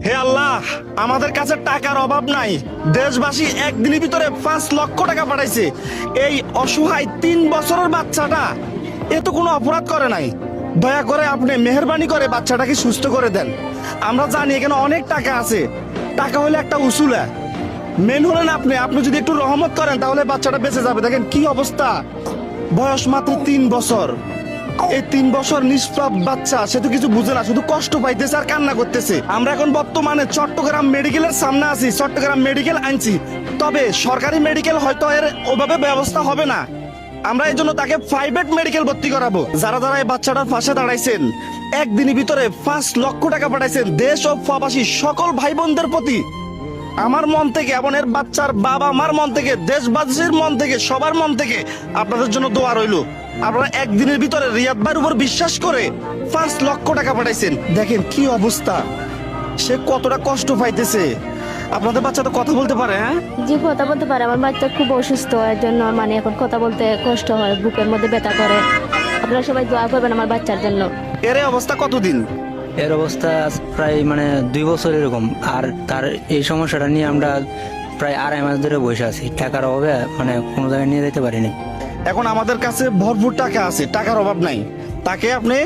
হে আল্লাহ, আমাদের কাছে টাকার অভাব নাই। দেশবাসী একদিনের ভিতরে 5 লক্ষ টাকা পাঠাইছে। এই অসহায় 3 বছরের বাচ্চাটা এ তো কোনো অপরাধ করে নাই। দয়া করে আপনি মেহেরবানি করে বাচ্চাটাকে সুস্থ করে দেন। আমরা জানি এখানে অনেক টাকা আছে, টাকা হলে একটা উসুলা। মেন হলেন আপনি আপনি যদি একটু রহমত করেন তাহলে বাচ্চাটা বেঁচে যাবে। দেখেন কি অবস্থা, বয়স মাত্র 3 বছর। এই 3 বছর নিষ্পাপ বাচ্চা, সে তো কিছু বুঝে না, শুধু কষ্ট পাইতেছে আর কান্না করতেছে। আমরা এখন বর্তমানে চট্টগ্রাম মেডিকেলের সামনে আছি, চট্টগ্রাম মেডিকেল আনছি। তবে সরকারি মেডিকেল হয়তো এর ওভাবে ব্যবস্থা হবে না। আমরা এই জন্য তাকে প্রাইভেট মেডিকেল ভর্তি করাবো। যারা যারা এই বাচ্চাটার পাশে দাঁড়াইছেন, একদিনের ভিতরে 5 লক্ষ টাকা পাঠাইছেন, দেশ ও প্রবাসী সকল ভাই বোনদের প্রতি আমার মন থেকে এবং এর বাচ্চার বাবা মার মন থেকে, দেশবাসীর মন থেকে, সবার মন থেকে আপনাদের জন্য দোয়া রইলো। আপনারা একদিনের ভিতরে রিয়াদ ভাইয়ের উপর বিশ্বাস করে 5 লক্ষ টাকা পাঠাইছেন। দেখেন কি অবস্থা, সে কতটা কষ্ট পাইতেছে। আপনাদের বাচ্চা তো কথা বলতে পারে? হ্যাঁ জি, কথা বলতে পারে। আমার বাচ্চা খুব অসুস্থ, এর জন্য মানে এখন কথা বলতে কষ্ট হয়, বুকের মধ্যে ব্যথা করে। আপনারা সবাই দোয়া করবেন আমার বাচ্চার জন্য। এর এই অবস্থা কতদিন? এর অবস্থা প্রায় 2 বছর এরকম। আর তার এই সমস্যাটা নিয়ে আমরা প্রায় 2.5 মাস ধরে বসে আছি। টাকার অভাবে কোনো জায়গায় নিয়ে যেতে পারিনি। এখন আমাদের কাছে ভরপুর টাকা আছে, টাকার অভাব নাই। তাকে আপনি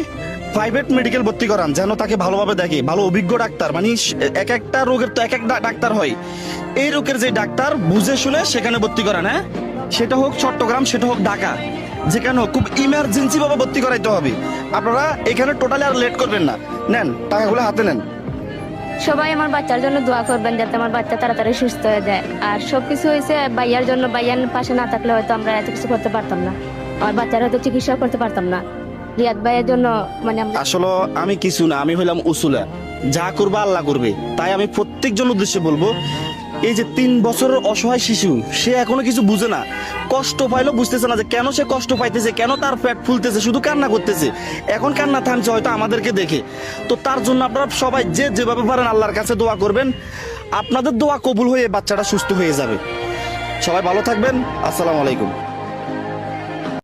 প্রাইভেট মেডিকেল ভর্তি করান, যেন তাকে ভালোভাবে দেখে, ভালো অভিজ্ঞ ডাক্তার। মানে এক একটা রোগের তো এক এক ডাক্তার হয়। এই রোগের যে ডাক্তার বুঝে শুনে সেখানে ভর্তি করান। হ্যাঁ, সেটা হোক চট্টগ্রাম, সেটা হোক ঢাকা, যেখানে হোক খুব ইমার্জেন্সি ভাবে ভর্তি করাইতে হবে। আপনারা এখানে টোটালি আর লেট করবেন না। নেন, টাকাগুলো হাতে নেন। সবাই আমার বাচ্চার জন্য দোয়া করবেন যাতে আমার বাচ্চা তাড়াতাড়ি সুস্থ হয়ে যায়। আর সবকিছু হয়েছে ভাইয়ার জন্য। ভাইয়ার পাশে না থাকলে হয়তো আমরা এত কিছু করতে পারতাম না, আমার বাচ্চার হয়তো চিকিৎসা করতে পারতাম না। রিয়াদ ভাইয়ের জন্য আসলে আমি কিছু না, আমি হইলাম উসুলা। যা করবে আল্লাহ করবে। তাই আমি প্রত্যেকজন উদ্দেশ্যে বলবো, এই যে 3 বছরের অসহায় শিশু, সে এখনো কিছু বুঝে না, কষ্ট পাইলেও বুঝতেছে না যে কেন সে কষ্ট পাইতেছে, কেন তার পেট ফুলতেছে, শুধু কান্না করতেছে। এখন কান্না থামছে হয়তো আমাদেরকে দেখে। তো তার জন্য আপনারা সবাই যে যেভাবে পারেন আল্লাহর কাছে দোয়া করবেন। আপনাদের দোয়া কবুল হয়ে বাচ্চাটা সুস্থ হয়ে যাবে। সবাই ভালো থাকবেন। আসসালামু আলাইকুম।